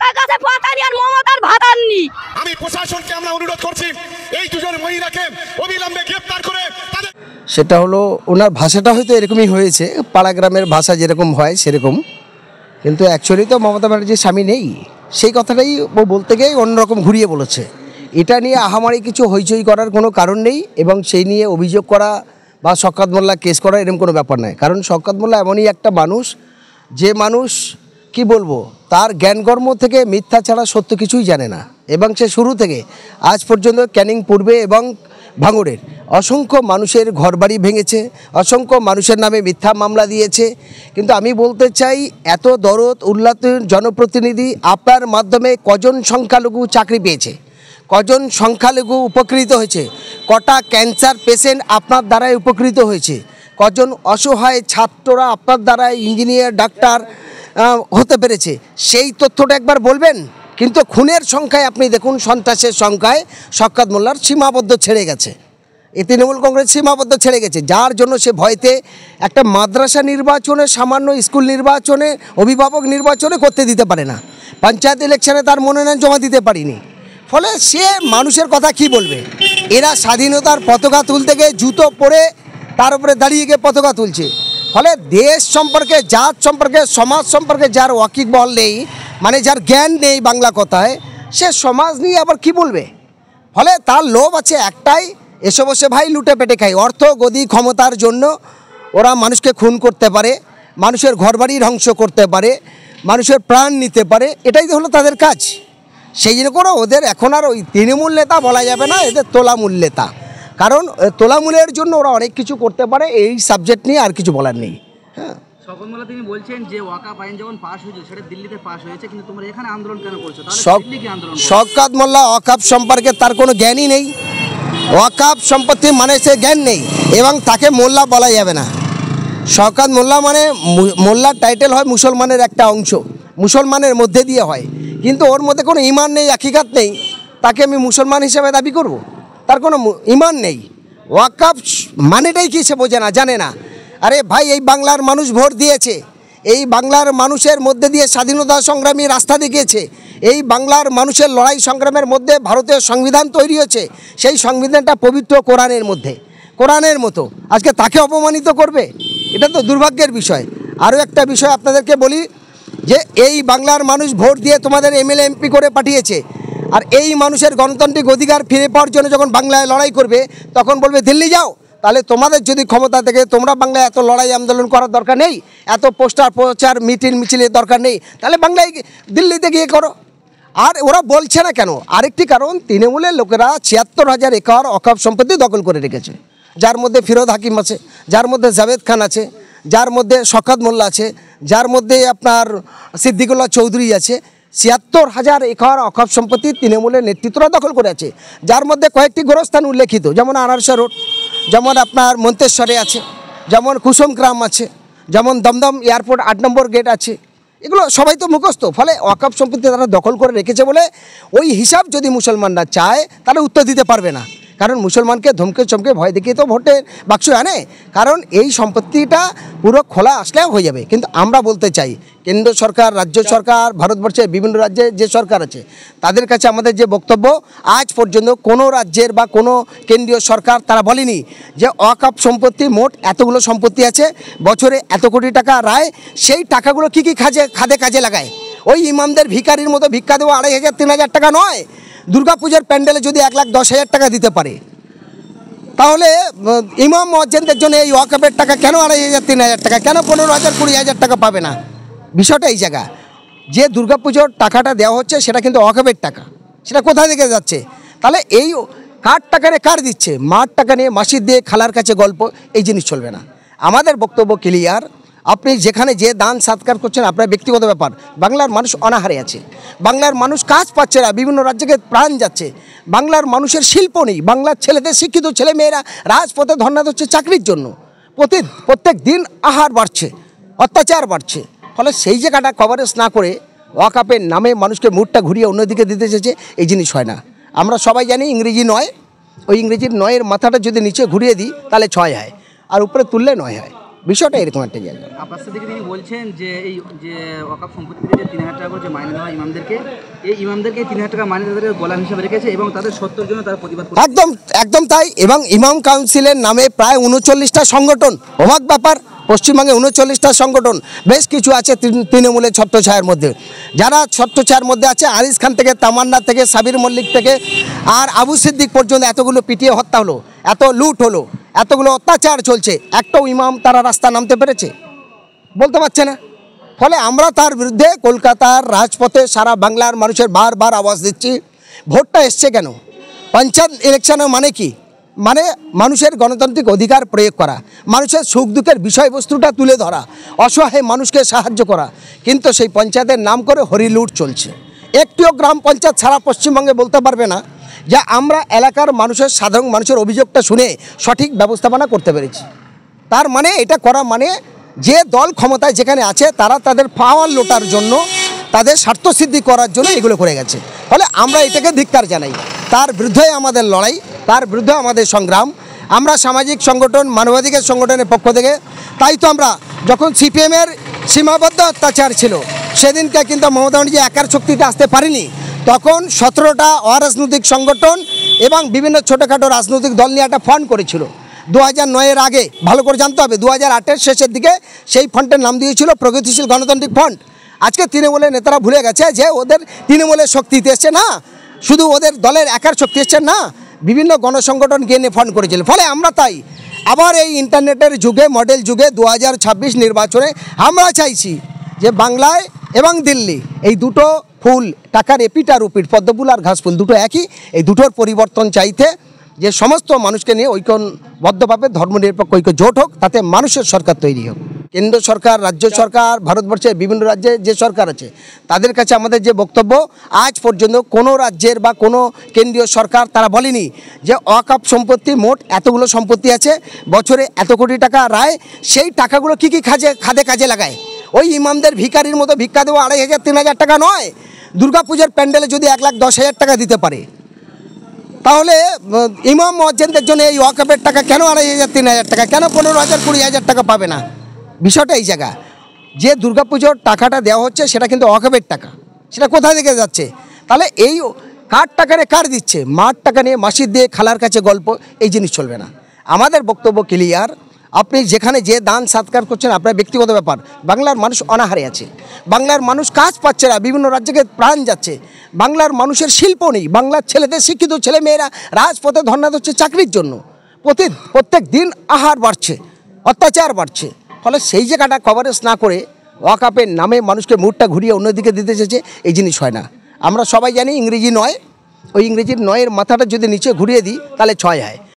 পাতা গাছে পাতা নি আর মমতার ভাতার নি। আমি প্রশাসনকে আমরা অনুরোধ করছি এই দুজন মহিলাকে অবিলম্বে গ্রেফতার করে তাদের সেটা হলো ওনার ভাষাটা হয়তো এরকমই হয়েছে, পাড়া গ্রামের ভাষা যেরকম হয় সেরকম, কিন্তু অ্যাকচুয়ালি তো মমতা ব্যানার্জির স্বামী নেই, সেই কথাটাই ও বলতে গিয়ে অন্যরকম ঘুরিয়ে বলেছে। এটা নিয়ে আহামারি কিছু হইচই করার কোনো কারণ নেই এবং সেই নিয়ে অভিযোগ করা বা শওকত মোল্লা কেস করা এরকম কোনো ব্যাপার নয়। কারণ শওকত মোল্লা এমনই একটা মানুষ, যে মানুষ কি বলবো, তার জ্ঞানকর্ম থেকে মিথ্যা ছাড়া সত্য কিছুই জানে না এবং সে শুরু থেকে আজ পর্যন্ত ক্যানিং পূর্বে এবং ভাঙড়ের অসংখ্য মানুষের ঘরবাড়ি ভেঙেছে, অসংখ্য মানুষের নামে মিথ্যা মামলা দিয়েছে। কিন্তু আমি বলতে চাই, এত দরদ উল্লাতের জনপ্রতিনিধি আপনার মাধ্যমে কজন সংখ্যালঘু চাকরি পেয়েছে, কজন সংখ্যালঘু উপকৃত হয়েছে, কটা ক্যান্সার পেশেন্ট আপনার দ্বারাই উপকৃত হয়েছে, কজন অসহায় ছাত্ররা আপনার দ্বারা ইঞ্জিনিয়ার ডাক্তার হতে পেরেছে, সেই তথ্যটা একবার বলবেন। কিন্তু খুনের সংখ্যায় আপনি দেখুন, সন্ত্রাসের সংখ্যায় শওকত মোল্লার সীমাবদ্ধ ছেড়ে গেছে, এই তৃণমূল কংগ্রেস সীমাবদ্ধ ছেড়ে গেছে, যার জন্য সে ভয়তে একটা মাদ্রাসা নির্বাচনে, সামান্য স্কুল নির্বাচনে, অভিভাবক নির্বাচনে করতে দিতে পারে না, পঞ্চায়েত ইলেকশনে তার মনোনয়ন জমা দিতে পারিনি। ফলে সে মানুষের কথা কি বলবে? এরা স্বাধীনতার পতাকা তুলতে গিয়ে জুতো পরে তার উপরে দাঁড়িয়ে গিয়ে পতাকা তুলছে। ফলে দেশ সম্পর্কে, জাত সম্পর্কে, সমাজ সম্পর্কে যার ওয়াকিবহাল নেই, মানে যার জ্ঞান নেই বাংলা কথায়, সে সমাজ নিয়ে আবার কি বলবে? ফলে তার লোভ আছে একটাই, এসে বসে ভাই লুটে পেটে খাই, অর্থ গদি ক্ষমতার জন্য ওরা মানুষকে খুন করতে পারে, মানুষের ঘরবাড়ি ধ্বংস করতে পারে, মানুষের প্রাণ নিতে পারে, এটাই হলো তাদের কাজ। সেই জন্য করে ওদের এখন আর ওই তৃণমূল নেতা বলা যাবে না, এদের তোলামূল নেতা। কারণ তোলামূলের জন্য ওরা অনেক কিছু করতে পারে, এই সাবজেক্ট নিয়ে আর কিছু বলার নেই। হ্যাঁ, শওকত মোল্লা তিনি বলছেন যে ওয়াকাফ আইন যখন পাস হয়েছে সেটা দিল্লিতে পাস হয়েছে, কিন্তু তোমরা এখানে আন্দোলন কেন করছো? শওকত মোল্লা ওয়াকাফ সম্পর্কে তার কোনো জ্ঞানই নেই, ওয়াকাফ সম্পত্তি মানে সে জ্ঞান নেই এবং তাকে মোল্লা বলা যাবে না। শওকত মোল্লা মানে মোল্লার টাইটেল হয় মুসলমানের একটা অংশ, মুসলমানের মধ্যে দিয়ে হয়, কিন্তু ওর মধ্যে কোনো ইমান নেই, হাকিকাত নেই, তাকে আমি মুসলমান হিসেবে দাবি করব? তার কোনো ইমান নেই। ওয়াকাফ মানেটাই কি সে বোঝে না, জানে না। আরে ভাই, এই বাংলার মানুষ ভোট দিয়েছে, এই বাংলার মানুষের মধ্যে দিয়ে স্বাধীনতা সংগ্রামী রাস্তা দেখিয়েছে, এই বাংলার মানুষের লড়াই সংগ্রামের মধ্যে ভারতীয় সংবিধান তৈরি হয়েছে, সেই সংবিধানটা পবিত্র কোরআনের মধ্যে, কোরআনের মতো আজকে তাকে অপমানিত করবে? এটা তো দুর্ভাগ্যের বিষয়। আরও একটা বিষয় আপনাদেরকে বলি, যে এই বাংলার মানুষ ভোট দিয়ে তোমাদের এমএলএ এমপি করে পাঠিয়েছে, আর এই মানুষের গণতান্ত্রিক অধিকার ফিরে পাওয়ার জন্য যখন বাংলায় লড়াই করবে, তখন বলবে দিল্লি যাও। তাহলে তোমাদের যদি ক্ষমতা থেকে, তোমরা বাংলায় এত লড়াই আন্দোলন করার দরকার নেই, এত পোস্টার প্রচার মিছিলের দরকার নেই, তাহলে বাংলায় দিল্লিতে গিয়ে করো। আর ওরা বলছে না কেন? আরেকটি কারণ, তৃণমূলের লোকেরা ৭৬,০০০ একর ওয়াকফ সম্পত্তি দখল করে রেখেছে, যার মধ্যে ফিরোজ হাকিম আছে, যার মধ্যে জাভেদ খান আছে, যার মধ্যে শওকত মোল্লা আছে, যার মধ্যে আপনার সিদ্দিকুল্লাহ চৌধুরী আছে। ৭৬,০০০ একর ওয়াকফ সম্পত্তি তৃণমূলের নেতৃত্বরা দখল করে আছে, যার মধ্যে কয়েকটি গোরস্থান উল্লেখিত, যেমন আনারসা রোড, যেমন আপনার মন্তেশ্বরে আছে, যেমন কুসুমগ্রাম আছে, যেমন দমদম এয়ারপোর্ট ৮ নম্বর গেট আছে। এগুলো সবাই তো মুখস্থ। ফলে ওয়াকফ সম্পত্তি তারা দখল করে রেখেছে বলে ওই হিসাব যদি মুসলমানরা চায় তাহলে উত্তর দিতে পারবে না, কারণ মুসলমানকে ধমকে চমকে ভয় দেখিয়ে তো ভোটের বাক্স আনে, কারণ এই সম্পত্তিটা পুরো খোলা আসলেও হয়ে যাবে। কিন্তু আমরা বলতে চাই, কেন্দ্র সরকার, রাজ্য সরকার, ভারতবর্ষের বিভিন্ন রাজ্যে যে সরকার আছে, তাদের কাছে আমাদের যে বক্তব্য, আজ পর্যন্ত কোনো রাজ্যের বা কোনো কেন্দ্রীয় সরকার তারা বলেনি যে ওয়াকফ সম্পত্তি মোট এতগুলো সম্পত্তি আছে, বছরে এত কোটি টাকা রায়, সেই টাকাগুলো কী কী খাদে কাজে লাগায়। ওই ইমামদের ভিখারির মতো ভিক্ষা দেওয়া ২,৫০০ ৩,০০০ টাকা নয়। দুর্গাপূজার প্যান্ডেলে যদি ১,১০,০০০ টাকা দিতে পারে, তাহলে ইমাম মুয়াজ্জিনদের জন্য এই ওয়াকফের টাকা কেন ২,৫০০ ৩,০০০ টাকা, কেন ১৫,০০০ ২০,০০০ টাকা পাবে না? বিষয়টা এই জায়গা, যে দুর্গাপুজোর টাকাটা দেওয়া হচ্ছে সেটা কিন্তু ওয়াকফের টাকা, সেটা কোথায় থেকে যাচ্ছে? তাহলে এই কার টাকা নিয়ে কার দিচ্ছে? মার টাকা নিয়ে মাসির দিয়ে খালার কাছে গল্প, এই জিনিস চলবে না। আমাদের বক্তব্য ক্লিয়ার, আপনি যেখানে যে দান সৎকার করছেন আপনার ব্যক্তিগত ব্যাপার। বাংলার মানুষ অনাহারে আছে, বাংলার মানুষ কাজ পাচ্ছে না, বিভিন্ন রাজ্যে প্রাণ যাচ্ছে, বাংলার মানুষের শিল্প নেই, বাংলার ছেলেদের, শিক্ষিত ছেলে মেয়েরা রাজপথে ধর্ণা দিচ্ছে চাকরির জন্য, প্রত্যেক দিন আহার বাড়ছে, অত্যাচার বাড়ছে। ফলে সেই জায়গাটা কভারেজ না করে ওয়াকফের নামে মানুষকে মুডটা ঘুরিয়ে অন্যদিকে দিতে চেয়েছে, এই জিনিস হয় না। আমরা সবাই জানি ইংরেজি ৯, ওই ইংরেজির ৯-এর মাথাটা যদি নিচে ঘুরিয়ে দিই তাহলে ৬ হয়, আর উপরে তুললে ৯ হয়। বিষয়টা এরকম একটা জায়গা। আপনার সাথে তিনি বলছেন যে এই যে ওয়াকাফ সম্পত্তিতে যে 3000 টাকা করে যে মাইনে দেওয়া ইমামদেরকে, এই ইমামদেরকে 3000 টাকা মাইনে তাদের গোলাম হিসেবে রেখেছে এবং তাদের সত্যের জন্য তারা প্রতিবাদ করছে। একদম একদম তাই। এবং ইমাম কাউন্সিলের নামে প্রায় 39টা সংগঠন, অবাক ব্যাপার, পশ্চিমবঙ্গে 39টা সংগঠন, বেশ কিছু আছে তৃণমূলের ছত্রছায়ার মধ্যে। যারা ছত্রছায়ার মধ্যে আছে, আরিস খান থেকে তামান্না থেকে সাবির মল্লিক থেকে আর আবু সিদ্দিক পর্যন্ত এতগুলো পিটিয়ে হত্যা হলো, এত লুট হলো, এতগুলো অত্যাচার চলছে, একটাও ইমাম তারা রাস্তা নামতে পেরেছে? বলতে পারছে না। ফলে আমরা তার বিরুদ্ধে কলকাতার রাজপথে সারা বাংলার মানুষের বারবার আওয়াজ দিচ্ছি। ভোটটা এসছে কেন? পঞ্চায়েত ইলেকশনের মানে কি? মানে মানুষের গণতান্ত্রিক অধিকার প্রয়োগ করা, মানুষের সুখ দুঃখের বিষয়বস্তুটা তুলে ধরা, অসহায় মানুষকে সাহায্য করা। কিন্তু সেই পঞ্চায়েতের নাম করে হরিলুট চলছে। একটিও গ্রাম পঞ্চায়েত সারা পশ্চিমবঙ্গে বলতে পারবে না যে আমরা এলাকার মানুষের, সাধারণ মানুষের অভিযোগটা শুনে সঠিক ব্যবস্থাপনা করতে পেরেছি। তার মানে এটা করা মানে যে দল ক্ষমতায় যেখানে আছে তারা তাদের পাওয়ার লোটার জন্য, তাদের স্বার্থসিদ্ধি করার জন্য এগুলো করে গেছে। ফলে আমরা এটাকে ধিক্কার জানাই। তার বিরুদ্ধে আমাদের লড়াই, তার বিরুদ্ধে আমাদের সংগ্রাম। আমরা সামাজিক সংগঠন, মানবাধিকার সংগঠনের পক্ষ থেকে, তাই তো আমরা যখন সিপিএমের সীমাবদ্ধ অত্যাচার ছিল সেদিনকে কিন্তু মমতা ব্যানার্জি একার শক্তিতে আসতে পারেনি। তখন 17টা অরাজনৈতিক সংগঠন এবং বিভিন্ন ছোটোখাটো রাজনৈতিক দল নিয়ে একটা ফান্ড করেছিল। 2009-এর আগে ভালো করে জানতে হবে, 2008-এর শেষের দিকে সেই ফান্ডের নাম দিয়েছিল প্রগতিশীল গণতান্ত্রিক ফান্ড। আজকে তৃণমূলের নেতারা ভুলে গেছে যে ওদের তৃণমূলের শক্তিতে এসছে না, শুধু ওদের দলের একার শক্তি এসছে না, বিভিন্ন গণসংগঠন গিয়ে ফান্ড করেছিল। ফলে আমরা তাই আবার এই ইন্টারনেটের যুগে, মডেল যুগে 2026 নির্বাচনে আমরা চাইছি যে বাংলায় এবং দিল্লি এই দুটো ফুল, টাকার এপিট আর ওপিট, পদ্মফুল আর ঘাসফুল দুটো একই, এই দুটোর পরিবর্তন চাইতে যে সমস্ত মানুষকে নিয়ে ঐক্যবদ্ধভাবে ধর্মনিরপেক্ষ ঐক্য জোট হোক, তাতে মানুষের সরকার তৈরি হোক। কেন্দ্র সরকার, রাজ্য সরকার, ভারতবর্ষের বিভিন্ন রাজ্যে যে সরকার আছে তাদের কাছে আমাদের যে বক্তব্য, আজ পর্যন্ত কোনো রাজ্যের বা কোনো কেন্দ্রীয় সরকার তারা বলেনি যে ওয়াকফ সম্পত্তি, মোট এতগুলো সম্পত্তি আছে, বছরে এত কোটি টাকা রায়, সেই টাকাগুলো কী কী কাজে লাগায়। ওই ইমামদের ভিখারির মতো ভিক্ষা দেওয়া 2500-3000 টাকা নয়। দুর্গাপূজার প্যান্ডেলে যদি 1,10,000 টাকা দিতে পারে, তাহলে ইমাম মুয়াজ্জিনদের জন্য এই ওয়াকফের টাকা কেন 2,500-3,000 টাকা, কেন 15,000-20,000 টাকা পাবে না? বিষয়টা এই জায়গা যে দুর্গাপুজোর টাকাটা দেওয়া হচ্ছে সেটা কিন্তু ওয়াকফের টাকা, সেটা কোথা থেকে যাচ্ছে? তাহলে এই কার টাকা নিয়ে কার দিচ্ছে? মার টাকা নিয়ে মাসির দিয়ে খালার কাছে গল্প, এই জিনিস চলবে না। আমাদের বক্তব্য ক্লিয়ার। আপনি যেখানে যে দান সৎকার করছেন আপনার ব্যক্তিগত ব্যাপার। বাংলার মানুষ অনাহারে আছে, বাংলার মানুষ কাজ পাচ্ছে না, বিভিন্ন রাজ্যকে প্রাণ যাচ্ছে, বাংলার মানুষের শিল্প নেই, বাংলার ছেলেদের, শিক্ষিত ছেলে মেয়েরা রাজপথে ধর্ণা দিচ্ছে চাকরির জন্য। প্রত্যেক দিন আহার বাড়ছে, অত্যাচার বাড়ছে। ফলে সেই জায়গাটা কভারেজ না করে ওয়াকফের নামে মানুষকে মুডটা ঘুরিয়ে অন্যদিকে দিতে চেয়েছে, এই জিনিস হয় না। আমরা সবাই জানি ইংরেজি নয়, ওই ইংরেজির নয়ের মাথাটা যদি নিচে ঘুরিয়ে দিই তাহলে 6 হয়।